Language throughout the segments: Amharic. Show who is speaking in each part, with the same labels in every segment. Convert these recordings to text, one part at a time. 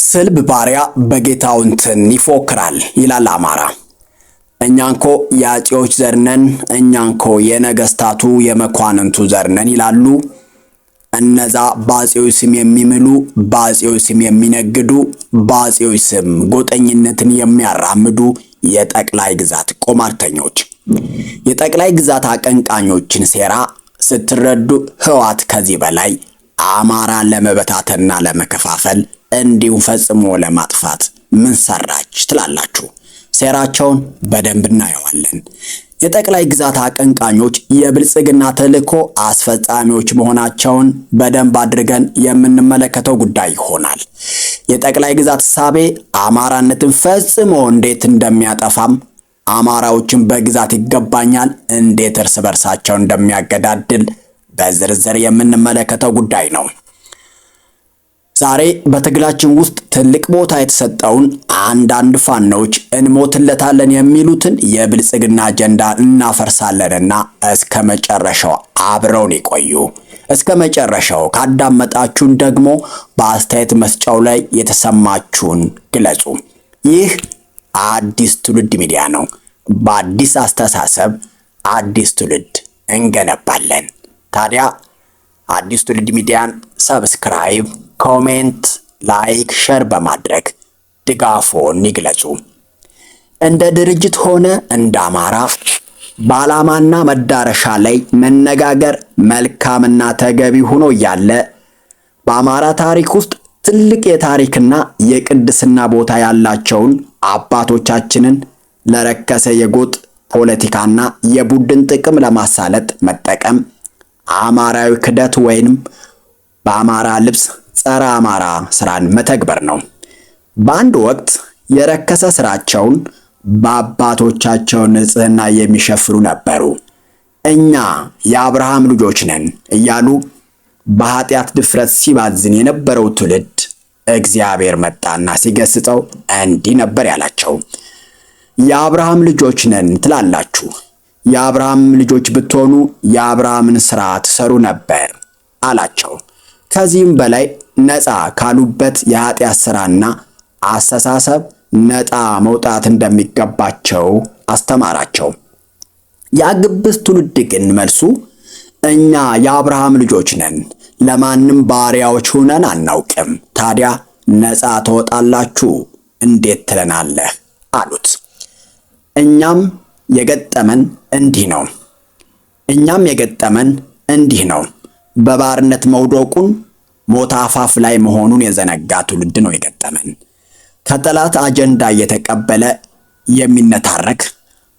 Speaker 1: ስልብ ባሪያ በጌታው እንትን ይፎክራል ይላል አማራ። እኛንኮ የአፄዎች ዘርነን፣ እኛንኮ የነገስታቱ የመኳንንቱ ዘርነን ይላሉ። እነዛ በአፄው ስም የሚምሉ፣ በአፄው ስም የሚነግዱ፣ በአፄው ስም ጎጠኝነትን የሚያራምዱ የጠቅላይ ግዛት ቁማርተኞች። የጠቅላይ ግዛት አቀንቃኞችን ሴራ ስትረዱ ህወሓት ከዚህ በላይ አማራን ለመበታተንና ለመከፋፈል እንዲሁም ፈጽሞ ለማጥፋት ምን ሰራች ትላላችሁ? ሴራቸውን በደንብ እናየዋለን። የጠቅላይ ግዛት አቀንቃኞች የብልጽግና ተልዕኮ አስፈጻሚዎች መሆናቸውን በደንብ አድርገን የምንመለከተው ጉዳይ ይሆናል። የጠቅላይ ግዛት እሳቤ አማራነትን ፈጽሞ እንዴት እንደሚያጠፋም፣ አማራዎችን በግዛት ይገባኛል እንዴት እርስ በርሳቸው እንደሚያገዳድል በዝርዝር የምንመለከተው ጉዳይ ነው። ዛሬ በትግላችን ውስጥ ትልቅ ቦታ የተሰጠውን አንዳንድ ፋኖች እንሞትለታለን የሚሉትን የብልጽግና አጀንዳ እናፈርሳለንና እስከ መጨረሻው አብረውን ይቆዩ። እስከ መጨረሻው ካዳመጣችሁን ደግሞ በአስተያየት መስጫው ላይ የተሰማችሁን ግለጹ። ይህ አዲስ ትውልድ ሚዲያ ነው። በአዲስ አስተሳሰብ አዲስ ትውልድ እንገነባለን። ታዲያ አዲስ ትውልድ ሚዲያን ሰብስክራይብ፣ ኮሜንት፣ ላይክ፣ ሼር በማድረግ ድጋፎን ይግለጹ። እንደ ድርጅት ሆነ እንደ አማራ በዓላማና መዳረሻ ላይ መነጋገር መልካምና ተገቢ ሆኖ እያለ በአማራ ታሪክ ውስጥ ትልቅ የታሪክና የቅድስና ቦታ ያላቸውን አባቶቻችንን ለረከሰ የጎጥ ፖለቲካና የቡድን ጥቅም ለማሳለጥ መጠቀም አማራዊ ክደት ወይንም በአማራ ልብስ ጸረ አማራ ስራን መተግበር ነው። በአንድ ወቅት የረከሰ ስራቸውን በአባቶቻቸው ንጽህና የሚሸፍኑ ነበሩ። እኛ የአብርሃም ልጆች ነን እያሉ በኃጢአት ድፍረት ሲባዝን የነበረው ትውልድ እግዚአብሔር መጣና ሲገስጸው እንዲህ ነበር ያላቸው። የአብርሃም ልጆች ነን ትላላችሁ፣ የአብርሃም ልጆች ብትሆኑ የአብርሃምን ስራ ትሰሩ ነበር አላቸው። ከዚህም በላይ ነፃ ካሉበት የኃጢአት ስራና አስተሳሰብ ነፃ መውጣት እንደሚገባቸው አስተማራቸው። የግብዝ ትውልድ ግን መልሱ እኛ የአብርሃም ልጆች ነን፣ ለማንም ባሪያዎች ሆነን አናውቅም፣ ታዲያ ነፃ ትወጣላችሁ እንዴት ትለናለህ አሉት። እኛም የገጠመን እንዲህ ነው። በባርነት መውደቁን ሞት አፋፍ ላይ መሆኑን የዘነጋ ትውልድ ነው የገጠመን። ከጠላት አጀንዳ እየተቀበለ የሚነታረክ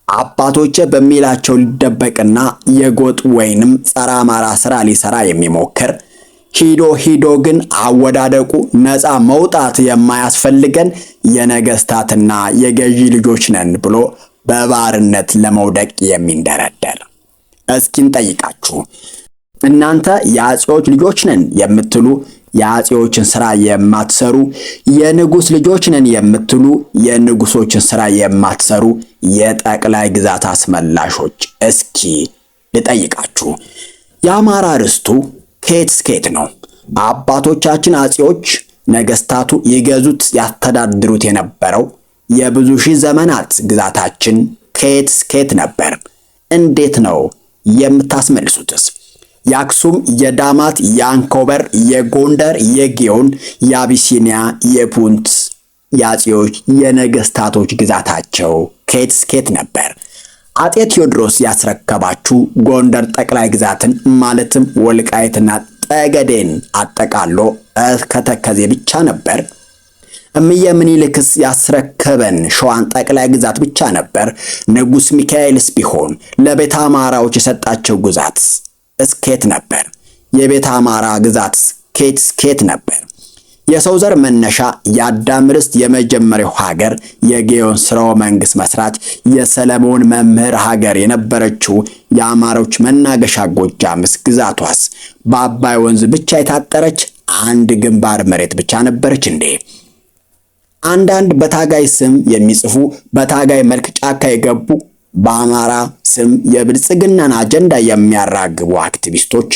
Speaker 1: አባቶቼ በሚላቸው ሊደበቅና የጎጥ ወይንም ጸረ አማራ ስራ ሊሰራ የሚሞክር ሂዶ ግን አወዳደቁ ነፃ መውጣት የማያስፈልገን የነገስታትና የገዢ ልጆች ነን ብሎ በባርነት ለመውደቅ የሚንደረደር። እስኪን ጠይቃችሁ እናንተ የአፄዎች ልጆች ነን የምትሉ የአፄዎችን ስራ የማትሰሩ፣ የንጉስ ልጆች ነን የምትሉ የንጉሶችን ስራ የማትሰሩ የጠቅላይ ግዛት አስመላሾች እስኪ ልጠይቃችሁ፣ የአማራ ርስቱ ከየት እስከየት ነው? አባቶቻችን አፄዎች ነገስታቱ ይገዙት ያስተዳድሩት የነበረው የብዙ ሺህ ዘመናት ግዛታችን ከየት እስከየት ነበር? እንዴት ነው የምታስመልሱትስ? የአክሱም፣ የዳማት፣ የአንኮበር፣ የጎንደር፣ የጊዮን፣ የአቢሲኒያ፣ የፑንት የአፄዎች የነገስታቶች ግዛታቸው ከየት እስከየት ነበር? አጤ ቴዎድሮስ ያስረከባችሁ ጎንደር ጠቅላይ ግዛትን ማለትም ወልቃይትና ጠገዴን አጠቃሎ እስከ ተከዜ ብቻ ነበር? እምዬ ምኒልክስ ያስረከበን ሸዋን ጠቅላይ ግዛት ብቻ ነበር? ንጉስ ሚካኤልስ ቢሆን ለቤተ አማራዎች የሰጣቸው ግዛት እስከየት ነበር? የቤተ አማራ ግዛት ከየት እስከየት ነበር? የሰው ዘር መነሻ የአዳም ርስት የመጀመሪያው ሀገር የጌዮን ስርወ መንግስት መስራች የሰለሞን መምህር ሀገር የነበረችው የአማሮች መናገሻ ጎጃምስ ግዛቷስ በአባይ ወንዝ ብቻ የታጠረች አንድ ግንባር መሬት ብቻ ነበረች እንዴ? አንዳንድ በታጋይ ስም የሚጽፉ በታጋይ መልክ ጫካ የገቡ በአማራ ስም የብልጽግናን አጀንዳ የሚያራግቡ አክቲቪስቶች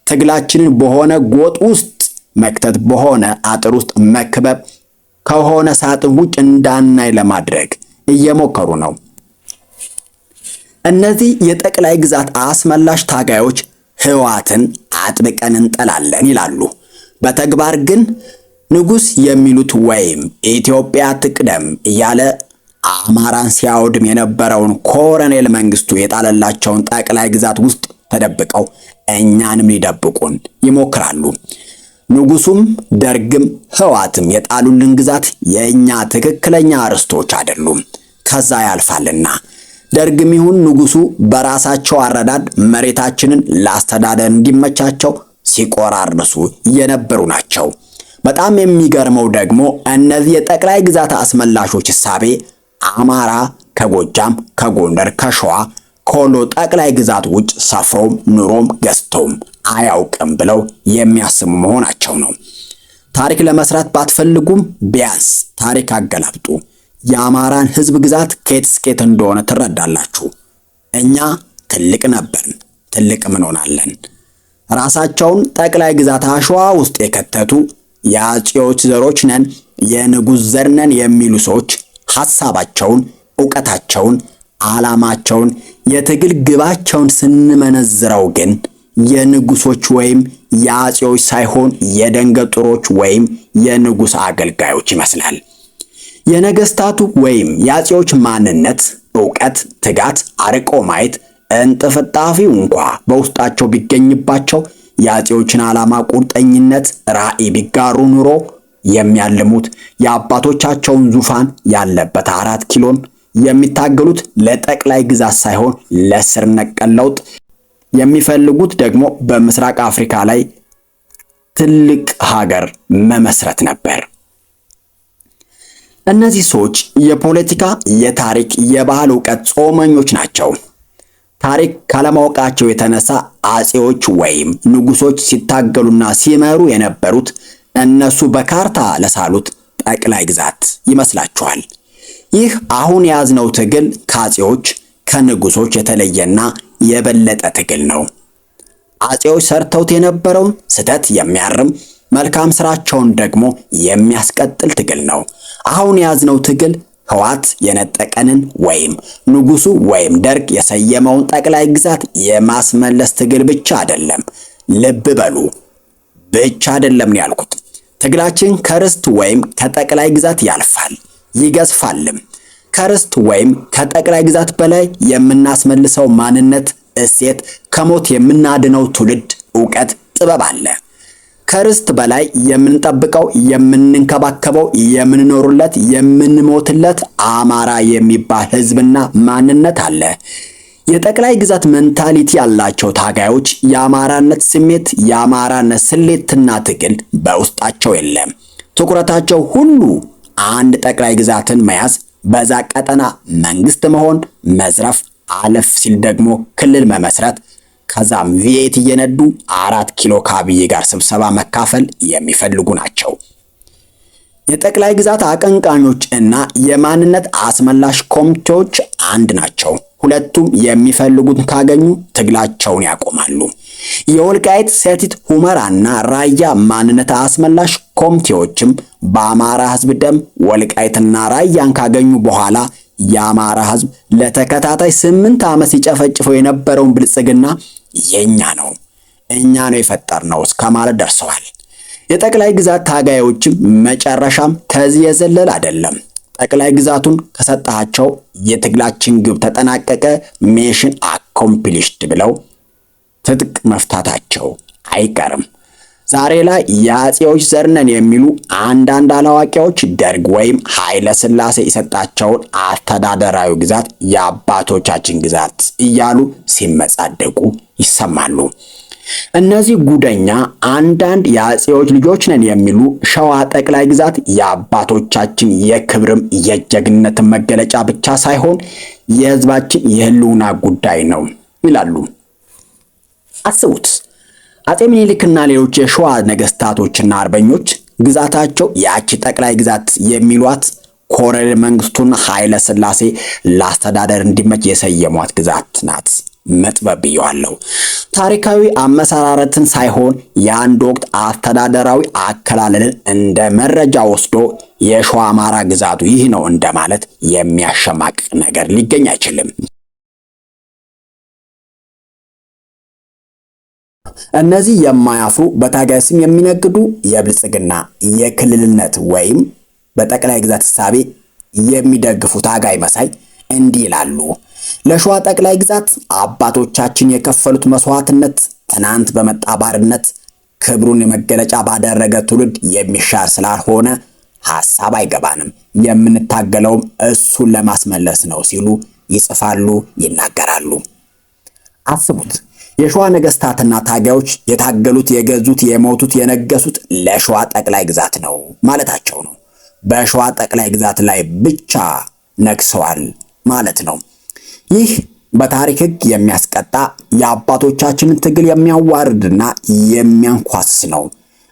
Speaker 1: ትግላችንን በሆነ ጎጥ ውስጥ መክተት፣ በሆነ አጥር ውስጥ መክበብ ከሆነ ሳጥን ውጭ እንዳናይ ለማድረግ እየሞከሩ ነው። እነዚህ የጠቅላይ ግዛት አስመላሽ ታጋዮች ህወሓትን አጥብቀን እንጠላለን ይላሉ። በተግባር ግን ንጉስ የሚሉት ወይም ኢትዮጵያ ትቅደም እያለ አማራን ሲያወድም የነበረውን ኮሎኔል መንግስቱ የጣለላቸውን ጠቅላይ ግዛት ውስጥ ተደብቀው እኛንም ሊደብቁን ይሞክራሉ። ንጉሱም ደርግም ህወሓትም የጣሉልን ግዛት የእኛ ትክክለኛ ርስቶች አይደሉም፣ ከዛ ያልፋልና። ደርግም ይሁን ንጉሱ በራሳቸው አረዳድ መሬታችንን ለአስተዳደር እንዲመቻቸው ሲቆራርሱ የነበሩ ናቸው። በጣም የሚገርመው ደግሞ እነዚህ የጠቅላይ ግዛት አስመላሾች እሳቤ አማራ ከጎጃም፣ ከጎንደር፣ ከሸዋ፣ ከወሎ ጠቅላይ ግዛት ውጭ ሰፍሮም ኑሮም ገዝቶም አያውቅም ብለው የሚያስቡ መሆናቸው ነው። ታሪክ ለመስራት ባትፈልጉም ቢያንስ ታሪክ አገላብጡ። የአማራን ህዝብ ግዛት ከየት እስከ የት እንደሆነ ትረዳላችሁ። እኛ ትልቅ ነበርን፣ ትልቅም እንሆናለን። ራሳቸውን ጠቅላይ ግዛት አሸዋ ውስጥ የከተቱ የአፄዎች ዘሮች ነን፣ የንጉስ ዘር ነን የሚሉ ሰዎች ሐሳባቸውን፣ ዕውቀታቸውን፣ ዓላማቸውን፣ የትግል ግባቸውን ስንመነዝረው ግን የንጉሶች ወይም የአፄዎች ሳይሆን የደንገጡሮች ወይም የንጉስ አገልጋዮች ይመስላል። የነገስታቱ ወይም የአፄዎች ማንነት፣ ዕውቀት፣ ትጋት፣ አርቆ ማየት እንጥፍጣፊው እንኳ በውስጣቸው ቢገኝባቸው የአፄዎችን ዓላማ፣ ቁርጠኝነት፣ ራዕይ ቢጋሩ ኑሮ የሚያልሙት የአባቶቻቸውን ዙፋን ያለበት 4 ኪሎን የሚታገሉት ለጠቅላይ ግዛት ሳይሆን ለስር ነቀል ለውጥ የሚፈልጉት ደግሞ በምስራቅ አፍሪካ ላይ ትልቅ ሀገር መመስረት ነበር። እነዚህ ሰዎች የፖለቲካ፣ የታሪክ፣ የባህል ዕውቀት ጾመኞች ናቸው። ታሪክ ካለማወቃቸው የተነሳ አፄዎች ወይም ንጉሶች ሲታገሉና ሲመሩ የነበሩት እነሱ በካርታ ለሳሉት ጠቅላይ ግዛት ይመስላችኋል። ይህ አሁን የያዝነው ትግል ከአፄዎች ከንጉሶች የተለየና የበለጠ ትግል ነው። አፄዎች ሰርተውት የነበረውን ስህተት የሚያርም መልካም ስራቸውን ደግሞ የሚያስቀጥል ትግል ነው። አሁን የያዝነው ትግል ህወሓት የነጠቀንን ወይም ንጉሱ ወይም ደርግ የሰየመውን ጠቅላይ ግዛት የማስመለስ ትግል ብቻ አይደለም። ልብ በሉ፣ ብቻ አይደለም ነው ያልኩት። ትግላችን ከርስት ወይም ከጠቅላይ ግዛት ያልፋል፣ ይገዝፋልም። ከርስት ወይም ከጠቅላይ ግዛት በላይ የምናስመልሰው ማንነት፣ እሴት፣ ከሞት የምናድነው ትውልድ፣ ዕውቀት፣ ጥበብ አለ። ከርስት በላይ የምንጠብቀው፣ የምንንከባከበው፣ የምንኖርለት፣ የምንሞትለት አማራ የሚባል ህዝብና ማንነት አለ። የጠቅላይ ግዛት ሜንታሊቲ ያላቸው ታጋዮች የአማራነት ስሜት፣ የአማራነት ስሌትና ትግል በውስጣቸው የለም። ትኩረታቸው ሁሉ አንድ ጠቅላይ ግዛትን መያዝ፣ በዛ ቀጠና መንግስት መሆን፣ መዝረፍ፣ አለፍ ሲል ደግሞ ክልል መመስረት፣ ከዛም ቪኤት እየነዱ 4 ኪሎ ከአብይ ጋር ስብሰባ መካፈል የሚፈልጉ ናቸው። የጠቅላይ ግዛት አቀንቃኞች እና የማንነት አስመላሽ ኮሚቴዎች አንድ ናቸው። ሁለቱም የሚፈልጉትን ካገኙ ትግላቸውን ያቆማሉ። የወልቃይት ሰቲት ሁመራና ራያ ማንነት አስመላሽ ኮሚቴዎችም በአማራ ህዝብ ደም ወልቃይትና ራያን ካገኙ በኋላ የአማራ ህዝብ ለተከታታይ 8 ዓመት ሲጨፈጭፈው የነበረውን ብልጽግና የኛ ነው፣ እኛ ነው የፈጠርነው እስከ ማለት ደርሰዋል። የጠቅላይ ግዛት ታጋዮችም መጨረሻም ከዚህ የዘለል አይደለም። ጠቅላይ ግዛቱን ከሰጣቸው የትግላችን ግብ ተጠናቀቀ፣ ሚሽን አኮምፕሊሽድ ብለው ትጥቅ መፍታታቸው አይቀርም። ዛሬ ላይ የአፄዎች ዘር ነን የሚሉ አንዳንድ አላዋቂዎች ደርግ ወይም ኃይለ ሥላሴ የሰጣቸውን አስተዳደራዊ ግዛት የአባቶቻችን ግዛት እያሉ ሲመጻደቁ ይሰማሉ። እነዚህ ጉደኛ አንዳንድ የአፄዎች ልጆች ነን የሚሉ ሸዋ ጠቅላይ ግዛት የአባቶቻችን የክብርም የጀግንነትን መገለጫ ብቻ ሳይሆን የህዝባችን የህልውና ጉዳይ ነው ይላሉ። አስቡት፣ አፄ ምኒልክና ሌሎች የሸዋ ነገስታቶችና አርበኞች ግዛታቸው ያቺ ጠቅላይ ግዛት የሚሏት ኮሎኔል መንግስቱና ኃይለ ሥላሴ ለአስተዳደር እንዲመች የሰየሟት ግዛት ናት። መጥበብ ብየዋለሁ። ታሪካዊ አመሰራረትን ሳይሆን የአንድ ወቅት አስተዳደራዊ አከላለልን እንደ መረጃ ወስዶ የሸዋ አማራ ግዛቱ ይህ ነው እንደማለት የሚያሸማቅቅ ነገር ሊገኝ አይችልም። እነዚህ የማያፍሩ በታጋይ ስም የሚነግዱ የብልጽግና የክልልነት ወይም በጠቅላይ ግዛት እሳቤ የሚደግፉ ታጋይ መሳይ እንዲህ ይላሉ። ለሸዋ ጠቅላይ ግዛት አባቶቻችን የከፈሉት መስዋዕትነት ትናንት በመጣ ባርነት ክብሩን የመገለጫ ባደረገ ትውልድ የሚሻር ስላልሆነ ሐሳብ አይገባንም፣ የምንታገለውም እሱን ለማስመለስ ነው ሲሉ ይጽፋሉ፣ ይናገራሉ። አስቡት፣ የሸዋ ነገስታትና ታጋዮች የታገሉት፣ የገዙት፣ የሞቱት፣ የነገሱት ለሸዋ ጠቅላይ ግዛት ነው ማለታቸው ነው። በሸዋ ጠቅላይ ግዛት ላይ ብቻ ነግሰዋል ማለት ነው። ይህ በታሪክ ሕግ የሚያስቀጣ የአባቶቻችንን ትግል የሚያዋርድና የሚያንኳስስ ነው።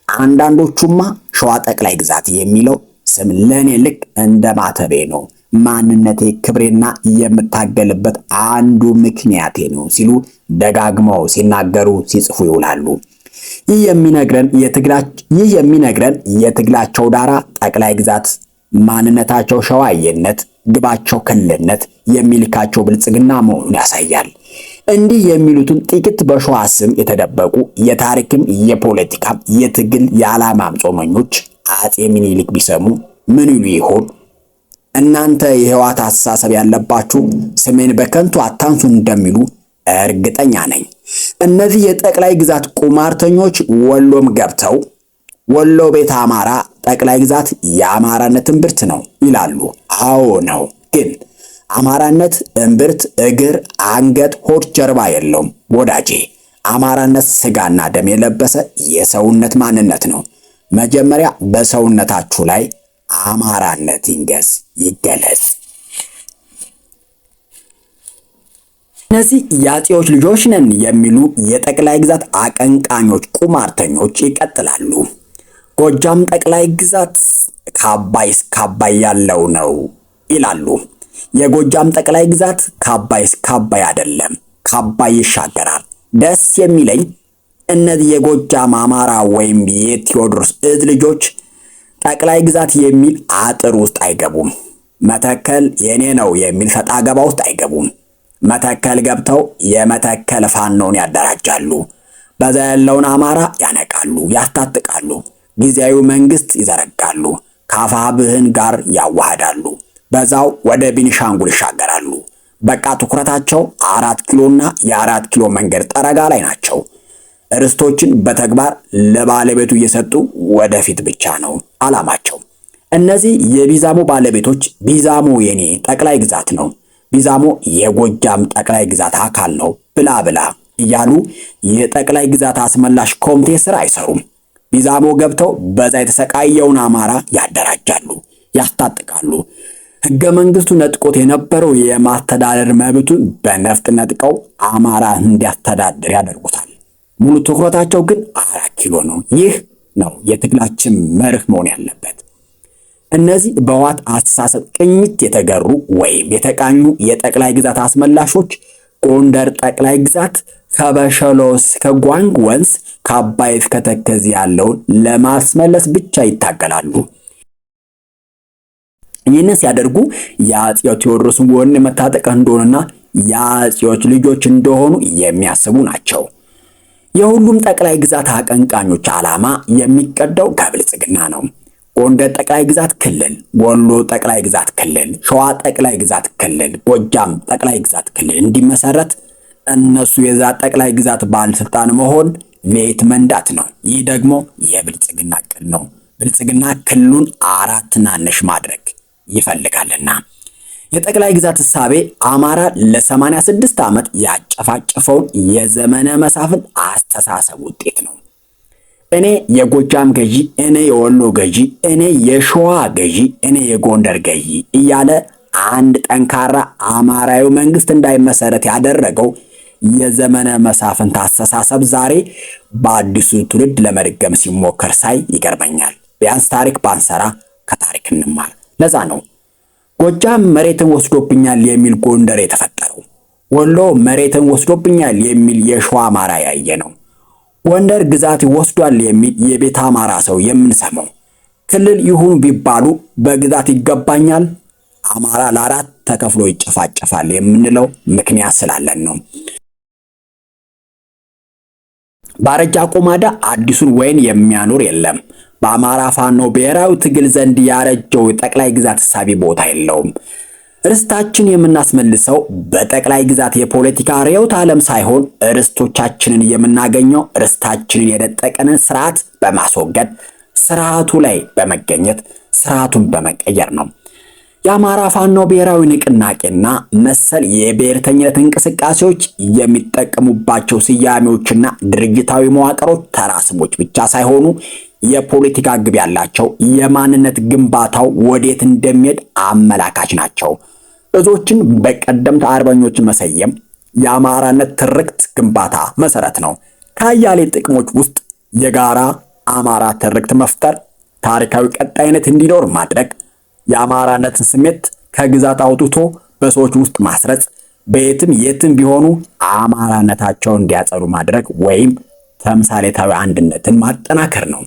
Speaker 1: አንዳንዶቹማ ሸዋ ጠቅላይ ግዛት የሚለው ስም ለኔ ልክ እንደ ማተቤ ነው፣ ማንነቴ፣ ክብሬና የምታገልበት አንዱ ምክንያቴ ነው ሲሉ ደጋግመው ሲናገሩ ሲጽፉ ይውላሉ። ይህ የሚነግረን የትግላቸው ዳራ ጠቅላይ ግዛት፣ ማንነታቸው ሸዋዬነት፣ ግባቸው ክልልነት፣ የሚልካቸው ብልጽግና መሆኑን ያሳያል። እንዲህ የሚሉትን ጥቂት በሸዋ ስም የተደበቁ የታሪክም የፖለቲካም የትግል የዓላማም ጾመኞች አፄ ምኒልክ ቢሰሙ ምን ይሉ ይሆን? እናንተ የህወሓት አስተሳሰብ ያለባችሁ ስሜን በከንቱ አታንሱ እንደሚሉ እርግጠኛ ነኝ። እነዚህ የጠቅላይ ግዛት ቁማርተኞች ወሎም ገብተው ወሎ ቤተ አማራ ጠቅላይ ግዛት የአማራነት እምብርት ነው ይላሉ። አዎ ነው። ግን አማራነት እምብርት፣ እግር፣ አንገት፣ ሆድ፣ ጀርባ የለውም ወዳጄ። አማራነት ስጋና ደም የለበሰ የሰውነት ማንነት ነው። መጀመሪያ በሰውነታችሁ ላይ አማራነት ይንገስ፣ ይገለጽ። እነዚህ የአፄዎች ልጆች ነን የሚሉ የጠቅላይ ግዛት አቀንቃኞች ቁማርተኞች ይቀጥላሉ። ጎጃም ጠቅላይ ግዛት ከአባይ እስከ አባይ ያለው ነው ይላሉ። የጎጃም ጠቅላይ ግዛት ከአባይ እስከ አባይ አይደለም፣ ከአባይ ይሻገራል። ደስ የሚለኝ እነዚህ የጎጃም አማራ ወይም የቴዎድሮስ እዝ ልጆች ጠቅላይ ግዛት የሚል አጥር ውስጥ አይገቡም። መተከል የኔ ነው የሚል ሰጣ ገባ ውስጥ አይገቡም። መተከል ገብተው የመተከል ፋኖን ያደራጃሉ። በዛ ያለውን አማራ ያነቃሉ፣ ያስታጥቃሉ፣ ጊዜያዊ መንግስት ይዘረጋሉ፣ ከአፋብኃን ጋር ያዋሃዳሉ። በዛው ወደ ቤኒሻንጉል ይሻገራሉ። በቃ ትኩረታቸው 4 ኪሎና የ4 ኪሎ መንገድ ጠረጋ ላይ ናቸው። ርስቶችን በተግባር ለባለቤቱ እየሰጡ ወደፊት ብቻ ነው አላማቸው። እነዚህ የቢዛሞ ባለቤቶች ቢዛሞ የኔ ጠቅላይ ግዛት ነው፣ ቢዛሞ የጎጃም ጠቅላይ ግዛት አካል ነው ብላ ብላ እያሉ የጠቅላይ ግዛት አስመላሽ ኮሚቴ ስራ አይሰሩም። ቢዛሞ ገብተው በዛ የተሰቃየውን አማራ ያደራጃሉ፣ ያስታጥቃሉ። ሕገ መንግስቱ ነጥቆት የነበረው የማስተዳደር መብቱን በነፍጥ ነጥቀው አማራ እንዲያስተዳድር ያደርጉታል። ሙሉ ትኩረታቸው ግን 4 ኪሎ ነው። ይህ ነው የትግላችን መርህ መሆን ያለበት። እነዚህ በህወሓት አስተሳሰብ ቅኝት የተገሩ ወይም የተቃኙ የጠቅላይ ግዛት አስመላሾች ጎንደር ጠቅላይ ግዛት ከበሸሎ እስከ ጓንግ ወንዝ ከአባይ እስከ ተከዜ ያለውን ለማስመለስ ብቻ ይታገላሉ። ይህንን ሲያደርጉ የአፄው ቴዎድሮስን ጎን መታጠቅ እንደሆነና የአፄዎች ልጆች እንደሆኑ የሚያስቡ ናቸው። የሁሉም ጠቅላይ ግዛት አቀንቃኞች ዓላማ የሚቀዳው ከብልጽግና ነው። ጎንደር ጠቅላይ ግዛት ክልል፣ ወሎ ጠቅላይ ግዛት ክልል፣ ሸዋ ጠቅላይ ግዛት ክልል፣ ጎጃም ጠቅላይ ግዛት ክልል እንዲመሰረት እነሱ የዛ ጠቅላይ ግዛት ባለስልጣን መሆን ቤት መንዳት ነው። ይህ ደግሞ የብልጽግና ዕቅድ ነው። ብልጽግና ክልሉን 4 ትናንሽ ማድረግ ይፈልጋልና የጠቅላይ ግዛት እሳቤ አማራ ለ86 ዓመት ያጨፋጨፈውን የዘመነ መሳፍንት አስተሳሰብ ውጤት ነው። እኔ የጎጃም ገዢ፣ እኔ የወሎ ገዢ፣ እኔ የሸዋ ገዢ፣ እኔ የጎንደር ገዢ እያለ አንድ ጠንካራ አማራዊ መንግስት እንዳይመሰረት ያደረገው የዘመነ መሳፍንት አስተሳሰብ ዛሬ በአዲሱ ትውልድ ለመድገም ሲሞከር ሳይ ይገርመኛል። ቢያንስ ታሪክ ባንሰራ ከታሪክ እንማር። ለዛ ነው ጎጃም መሬትን ወስዶብኛል የሚል ጎንደር የተፈጠረው። ወሎ መሬትን ወስዶብኛል የሚል የሸዋ አማራ ያየ ነው። ጎንደር ግዛት ወስዷል የሚል የቤተ አማራ ሰው የምንሰማው። ክልል ይሁኑ ቢባሉ በግዛት ይገባኛል አማራ ለአራት ተከፍሎ ይጨፋጨፋል የምንለው ምክንያት ስላለን ነው። ባረጃ ቆማዳ አዲሱን ወይን የሚያኖር የለም። በአማራ ፋኖ ብሔራዊ ትግል ዘንድ ያረጀው ጠቅላይ ግዛት እሳቤ ቦታ የለውም። ርስታችን የምናስመልሰው በጠቅላይ ግዛት የፖለቲካ ርዕዮተ ዓለም ሳይሆን ርስቶቻችንን የምናገኘው ርስታችንን የነጠቀንን ስርዓት በማስወገድ ስርዓቱ ላይ በመገኘት ስርዓቱን በመቀየር ነው። የአማራ ፋኖ ብሔራዊ ንቅናቄና መሰል የብሔርተኝነት እንቅስቃሴዎች የሚጠቀሙባቸው ስያሜዎችና ድርጅታዊ መዋቅሮች ተራ ስሞች ብቻ ሳይሆኑ የፖለቲካ ግብ ያላቸው፣ የማንነት ግንባታው ወዴት እንደሚሄድ አመላካች ናቸው። እዞችን በቀደምት አርበኞች መሰየም የአማራነት ትርክት ግንባታ መሰረት ነው። ከአያሌ ጥቅሞች ውስጥ የጋራ አማራ ትርክት መፍጠር፣ ታሪካዊ ቀጣይነት እንዲኖር ማድረግ፣ የአማራነትን ስሜት ከግዛት አውጥቶ በሰዎች ውስጥ ማስረጽ፣ በየትም የትም ቢሆኑ አማራነታቸውን እንዲያጸኑ ማድረግ ወይም ተምሳሌታዊ አንድነትን ማጠናከር ነው።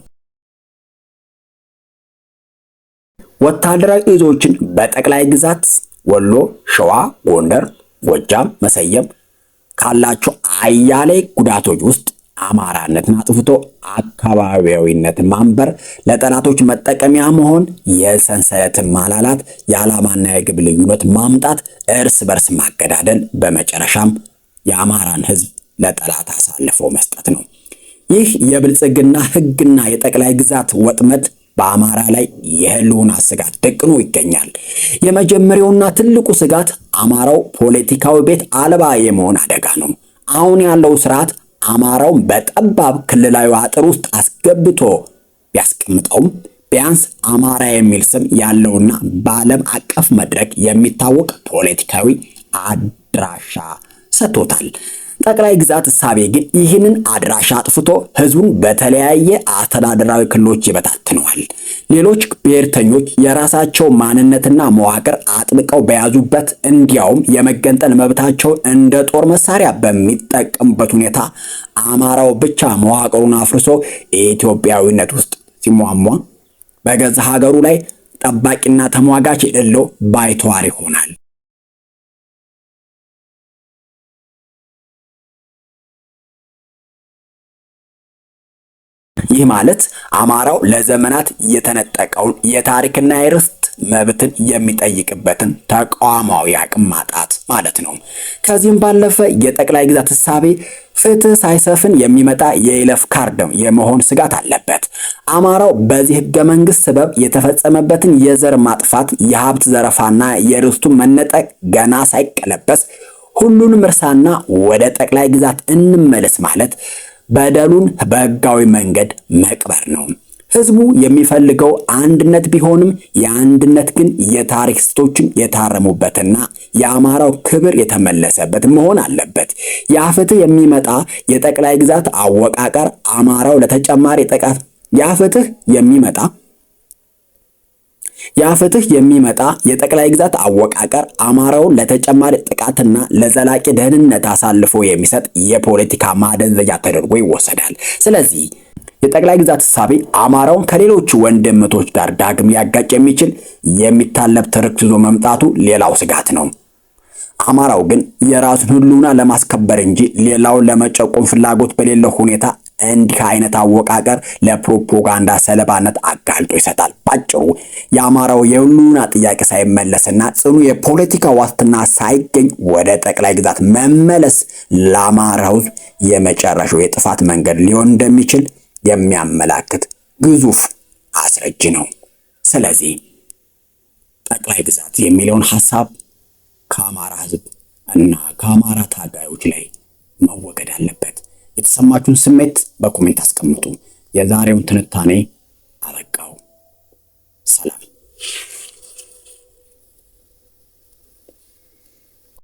Speaker 1: ወታደራዊ እዞችን በጠቅላይ ግዛት ወሎ፣ ሸዋ፣ ጎንደር፣ ጎጃም መሰየም ካላቸው አያሌ ጉዳቶች ውስጥ አማራነትን አጥፍቶ አካባቢያዊነትን ማንበር፣ ለጠላቶች መጠቀሚያ መሆን፣ የሰንሰለትን ማላላት፣ የዓላማና የግብ ልዩነት ማምጣት፣ እርስ በርስ ማገዳደል፣ በመጨረሻም የአማራን ሕዝብ ለጠላት አሳልፎ መስጠት ነው። ይህ የብልጽግና ሕግና የጠቅላይ ግዛት ወጥመድ በአማራ ላይ የህልውና ስጋት ደቅኖ ይገኛል። የመጀመሪያውና ትልቁ ስጋት አማራው ፖለቲካዊ ቤት አልባ የመሆን አደጋ ነው። አሁን ያለው ስርዓት አማራውን በጠባብ ክልላዊ አጥር ውስጥ አስገብቶ ቢያስቀምጠውም ቢያንስ አማራ የሚል ስም ያለውና በዓለም አቀፍ መድረክ የሚታወቅ ፖለቲካዊ አድራሻ ሰጥቶታል። ጠቅላይ ግዛት እሳቤ ግን ይህንን አድራሻ አጥፍቶ ህዝቡን በተለያየ አስተዳደራዊ ክልሎች ይበታትነዋል። ሌሎች ብሔርተኞች የራሳቸው ማንነትና መዋቅር አጥብቀው በያዙበት እንዲያውም የመገንጠል መብታቸውን እንደ ጦር መሳሪያ በሚጠቀሙበት ሁኔታ አማራው ብቻ መዋቅሩን አፍርሶ ኢትዮጵያዊነት ውስጥ ሲሟሟ በገዛ ሀገሩ ላይ ጠባቂና ተሟጋች የሌለው ባይተዋር ይሆናል። ይህ ማለት አማራው ለዘመናት የተነጠቀውን የታሪክና የርስት መብትን የሚጠይቅበትን ተቋማዊ አቅም ማጣት ማለት ነው። ከዚህም ባለፈ የጠቅላይ ግዛት እሳቤ ፍትህ ሳይሰፍን የሚመጣ የይለፍ ካርድ የመሆን ስጋት አለበት። አማራው በዚህ ህገ መንግስት ሰበብ የተፈጸመበትን የዘር ማጥፋት፣ የሀብት ዘረፋና የርስቱን መነጠቅ ገና ሳይቀለበስ ሁሉንም እርሳና ወደ ጠቅላይ ግዛት እንመለስ ማለት በደሉን በህጋዊ መንገድ መቅበር ነው። ህዝቡ የሚፈልገው አንድነት ቢሆንም የአንድነት ግን የታሪክ ስህተቶችን የታረሙበትና የአማራው ክብር የተመለሰበት መሆን አለበት። ያፍትህ የሚመጣ የጠቅላይ ግዛት አወቃቀር አማራው ለተጨማሪ ጥቃት ያፍትህ የሚመጣ የጠቅላይ ግዛት አወቃቀር አማራውን ለተጨማሪ ጥቃትና ለዘላቂ ደህንነት አሳልፎ የሚሰጥ የፖለቲካ ማደንዘዣ ተደርጎ ይወሰዳል። ስለዚህ የጠቅላይ ግዛት እሳቤ አማራውን ከሌሎች ወንድምቶች ጋር ዳግም ሊያጋጭ የሚችል የሚታለብ ትርክት ይዞ መምጣቱ ሌላው ስጋት ነው። አማራው ግን የራሱን ህልውና ለማስከበር እንጂ ሌላውን ለመጨቆን ፍላጎት በሌለው ሁኔታ እንዲህ አይነት አወቃቀር ለፕሮፓጋንዳ ሰለባነት አጋልጦ ይሰጣል። ባጭሩ የአማራው የህልውና ጥያቄ ሳይመለስና ጽኑ የፖለቲካ ዋስትና ሳይገኝ ወደ ጠቅላይ ግዛት መመለስ ለአማራው የመጨረሻው የጥፋት መንገድ ሊሆን እንደሚችል የሚያመላክት ግዙፍ አስረጅ ነው። ስለዚህ ጠቅላይ ግዛት የሚለውን ሐሳብ ከአማራ ህዝብ እና ከአማራ ታጋዮች ላይ መወገድ አለበት። የተሰማችሁን ስሜት በኮሜንት አስቀምጡ። የዛሬውን ትንታኔ አበቃው። ሰላም።